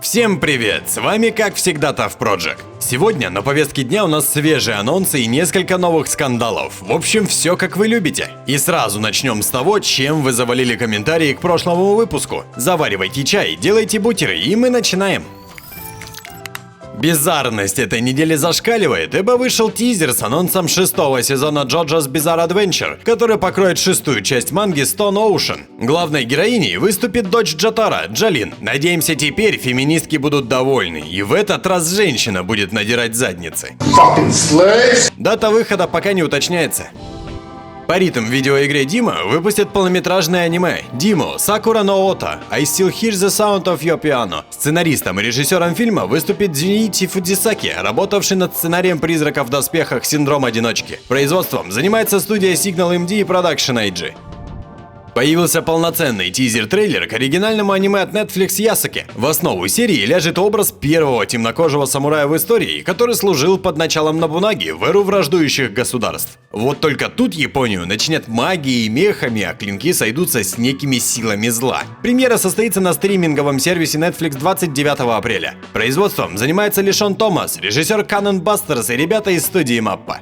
Всем привет! С вами как всегда Tough Project. Сегодня на повестке дня у нас свежие анонсы и несколько новых скандалов. В общем, все как вы любите. И сразу начнем с того, чем вы завалили комментарии к прошлому выпуску. Заваривайте чай, делайте бутеры, и мы начинаем. Bizarrность этой недели зашкаливает, ибо вышел тизер с анонсом 6-го сезона JoJo's Bizarre Adventure, который покроет 6-ю часть манги Stone Ocean. Главной героиней выступит дочь Джотаро, Джалин. Надеемся, теперь феминистки будут довольны, и в этот раз женщина будет надирать задницы. Дата выхода пока не уточняется. По ритм видеоигре Дима выпустят полнометражное аниме Димо Сакура но Ота I Still Hear the Sound of Your Piano. Сценаристом и режиссером фильма выступит Дзюничи Фудзисаки, работавший над сценарием «Призраков в доспехах. Синдром одиночки». Производством занимается студия Signal MD и Production IG. Появился полноценный тизер-трейлер к оригинальному аниме от Netflix Ясаки. В основу серии ляжет образ первого темнокожего самурая в истории, который служил под началом Нобунаги в эру враждующих государств. Вот только тут Японию начнет магией и мехами, а клинки сойдутся с некими силами зла. Премьера состоится на стриминговом сервисе Netflix 29 апреля. Производством занимается Лишон Томас, режиссер Cannon Busters и ребята из студии Маппа.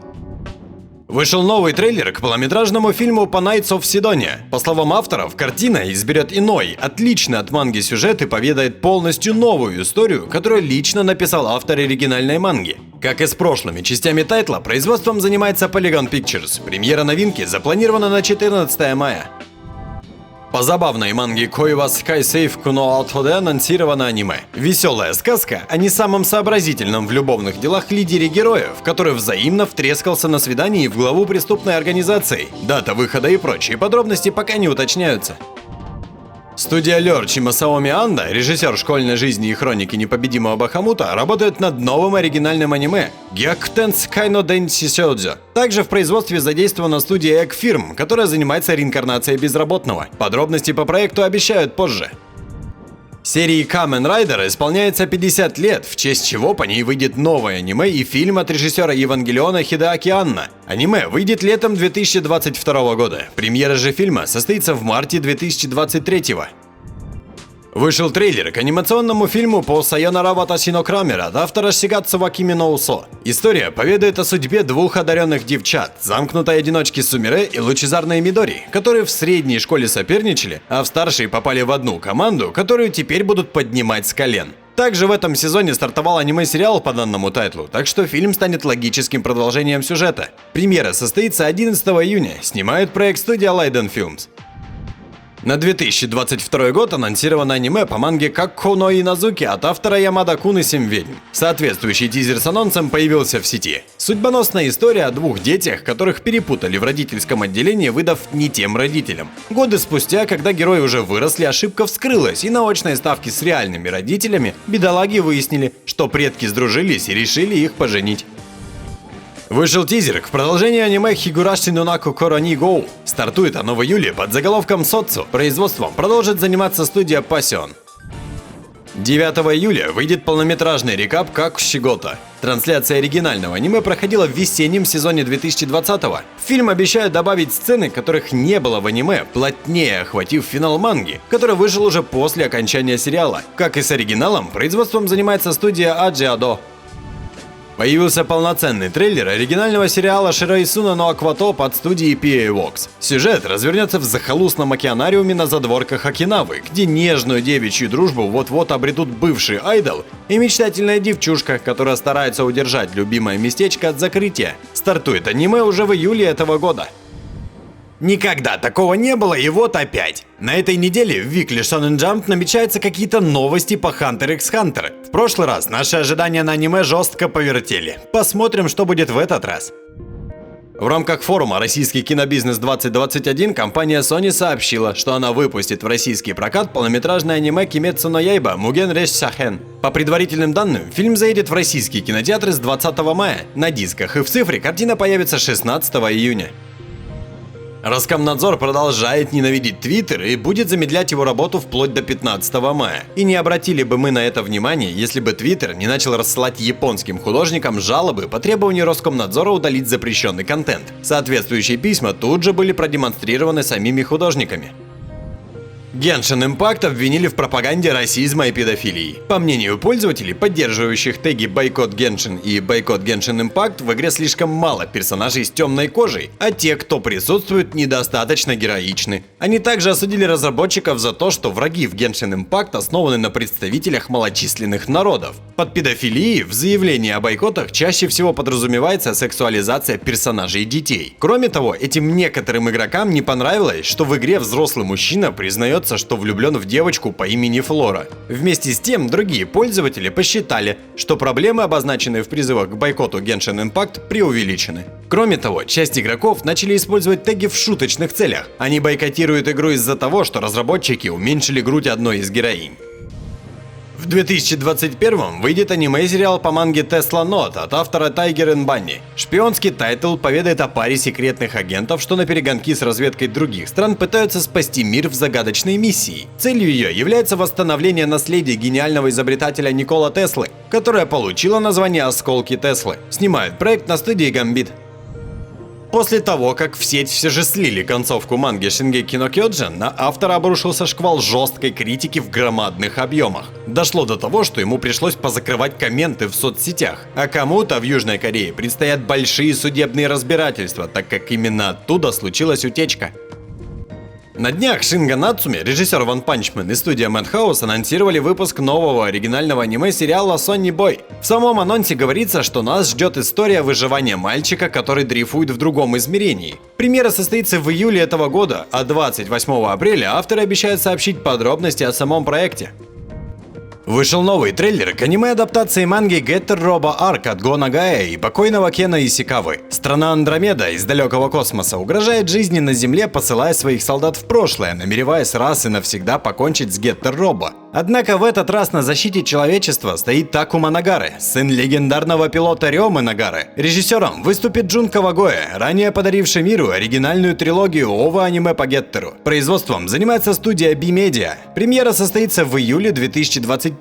Вышел новый трейлер к полнометражному фильму по Knights of Sidonia. По словам авторов, картина изберет иной, отличный от манги сюжет и поведает полностью новую историю, которую лично написал автор оригинальной манги. Как и с прошлыми частями тайтла, производством занимается Polygon Pictures. Премьера новинки запланирована на 14 мая. По забавной манге Koiwa Sky Safe Kuno Autode анонсировано аниме. Веселая сказка о не самом сообразительном в любовных делах лидере героев, который взаимно втрескался на свидании в главу преступной организации. Дата выхода и прочие подробности пока не уточняются. Студия Лёрч и Масаоми Анда, режиссер «Школьной жизни» и «Хроники непобедимого Бахамута», работает над новым оригинальным аниме Gyakuten Sekai no Denshi Shoujo. Также в производстве задействована студия Egg Firm, которая занимается реинкарнацией безработного. Подробности по проекту обещают позже. Серии Kamen Rider исполняется 50 лет, в честь чего по ней выйдет новое аниме и фильм от режиссера Евангелиона Хидэаки Анно. Аниме выйдет летом 2022 года. Премьера же фильма состоится в марте 2023. Вышел трейлер к анимационному фильму по Сайонара Ватаси но Крамер от автора Сигацува Кими но Усо. История поведает о судьбе двух одаренных девчат, замкнутой одиночки Сумире и лучезарной Мидори, которые в средней школе соперничали, а в старшей попали в одну команду, которую теперь будут поднимать с колен. Также в этом сезоне стартовал аниме-сериал по данному тайтлу, так что фильм станет логическим продолжением сюжета. Премьера состоится 11 июня, снимает проект студия Leiden Films. На 2022 год анонсировано аниме по манге Какко но Иназуки от автора Ямада Кун и 7 ведьм. Соответствующий тизер с анонсом появился в сети. Судьбоносная история о двух детях, которых перепутали в родительском отделении, выдав не тем родителям. Годы спустя, когда герои уже выросли, ошибка вскрылась, и на очной ставке с реальными родителями бедолаги выяснили, что предки сдружились и решили их поженить. Вышел тизер к продолжению аниме Хигураши no Naku Koro ni Go. Стартует оно в июле под заголовком Соцу. Производством продолжит заниматься студия Passion. 9 июля выйдет полнометражный рекап Как Шигото. Трансляция оригинального аниме проходила в весеннем сезоне 2020-го. В фильм обещают добавить сцены, которых не было в аниме, плотнее охватив финал манги, который вышел уже после окончания сериала. Как и с оригиналом, производством занимается студия Аджиадо. Появился полноценный трейлер оригинального сериала Ширайсуна но Акватоп от студии PA Works. Сюжет развернется в захолустном океанариуме на задворках Окинавы, где нежную девичью дружбу вот-вот обретут бывший айдол и мечтательная девчушка, которая старается удержать любимое местечко от закрытия. Стартует аниме уже в июле этого года. Никогда такого не было, и вот опять. На этой неделе в Weekly Shonen Jump намечаются какие-то новости по Hunter x Hunter. В прошлый раз наши ожидания на аниме жестко повертели. Посмотрим, что будет в этот раз. В рамках форума «Российский кинобизнес 2021» компания Sony сообщила, что она выпустит в российский прокат полнометражное аниме Кимецу но Яйба Муген Рэш Сахен. По предварительным данным, фильм заедет в российские кинотеатры с 20 мая. На дисках и в цифре картина появится 16 июня. Роскомнадзор продолжает ненавидеть Твиттер и будет замедлять его работу вплоть до 15 мая. И не обратили бы мы на это внимание, если бы Твиттер не начал рассылать японским художникам жалобы по требованию Роскомнадзора удалить запрещенный контент. Соответствующие письма тут же были продемонстрированы самими художниками. Genshin Impact обвинили в пропаганде расизма и педофилии. По мнению пользователей, поддерживающих теги «Бойкот Genshin» и «Бойкот Genshin Impact», в игре слишком мало персонажей с темной кожей, а те, кто присутствует, недостаточно героичны. Они также осудили разработчиков за то, что враги в Genshin Impact основаны на представителях малочисленных народов. Под педофилией в заявлении о бойкотах чаще всего подразумевается сексуализация персонажей и детей. Кроме того, этим некоторым игрокам не понравилось, что в игре взрослый мужчина признается, что влюблен в девочку по имени Флора. Вместе с тем, другие пользователи посчитали, что проблемы, обозначенные в призывах к бойкоту Genshin Impact, преувеличены. Кроме того, часть игроков начали использовать теги в шуточных целях. Они бойкотируют игру из-за того, что разработчики уменьшили грудь одной из героинь. В 2021 выйдет аниме-сериал по манге Tesla Note от автора Tiger and Bunny. Шпионский тайтл поведает о паре секретных агентов, что на перегонки с разведкой других стран пытаются спасти мир в загадочной миссии. Целью ее является восстановление наследия гениального изобретателя Никола Теслы, которая получила название «Осколки Теслы». Снимают проект на студии Gambit. После того, как в сеть все же слили концовку манги Shingeki no Kyojin, на автора обрушился шквал жесткой критики в громадных объемах. Дошло до того, что ему пришлось позакрывать комменты в соцсетях. А кому-то в Южной Корее предстоят большие судебные разбирательства, так как именно оттуда случилась утечка. На днях Шинго Нацуми, режиссер One Punch Man и студия Madhouse анонсировали выпуск нового оригинального аниме-сериала Sonny Boy. В самом анонсе говорится, что нас ждет история выживания мальчика, который дрейфует в другом измерении. Премьера состоится в июле этого года, а 28 апреля авторы обещают сообщить подробности о самом проекте. Вышел новый трейлер к аниме-адаптации манги Getter Robo Arc от Го Нагая и покойного Кена Исикавы. Страна Андромеда из далекого космоса угрожает жизни на Земле, посылая своих солдат в прошлое, намереваясь раз и навсегда покончить с Getter Robo. Однако в этот раз на защите человечества стоит Такума Нагары, сын легендарного пилота Рёмы Нагары. Режиссером выступит Джун Кавагоэ, ранее подаривший миру оригинальную трилогию ОВА-аниме по Геттеру. Производством занимается студия B-Media. Премьера состоится в июле 2021.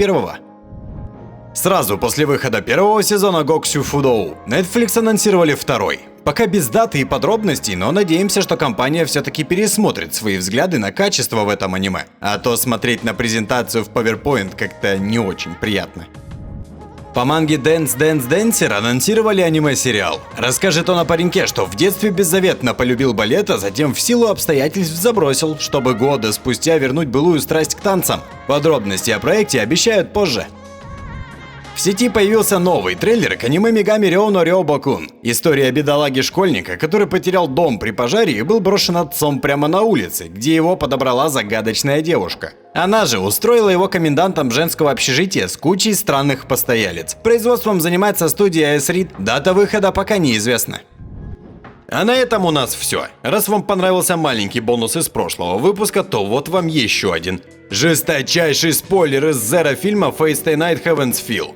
Сразу после выхода первого сезона Гоксю Фудоу Netflix анонсировали второй. Пока без даты и подробностей, но надеемся, что компания все-таки пересмотрит свои взгляды на качество в этом аниме. А то смотреть на презентацию в PowerPoint как-то не очень приятно. По манге Dance Dance Dancer анонсировали аниме-сериал. Расскажет он о пареньке, что в детстве беззаветно полюбил балет, а затем в силу обстоятельств забросил, чтобы годы спустя вернуть былую страсть к танцам. Подробности о проекте обещают позже. В сети появился новый трейлер к аниме Мегами Рё но Рёбокун. История бедолаги-школьника, который потерял дом при пожаре и был брошен отцом прямо на улице, где его подобрала загадочная девушка. Она же устроила его комендантом женского общежития с кучей странных постоялец. Производством занимается студия S-Read, дата выхода пока неизвестна. А на этом у нас все. Раз вам понравился маленький бонус из прошлого выпуска, то вот вам еще один. Жесточайший спойлер из Zero фильма Fate Stay Night Heaven's Feel.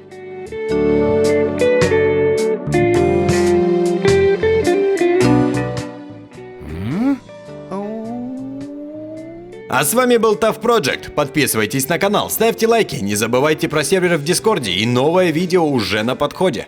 А с вами был Tough Project. Подписывайтесь на канал, ставьте лайки, не забывайте про сервер в Дискорде, и новое видео уже на подходе.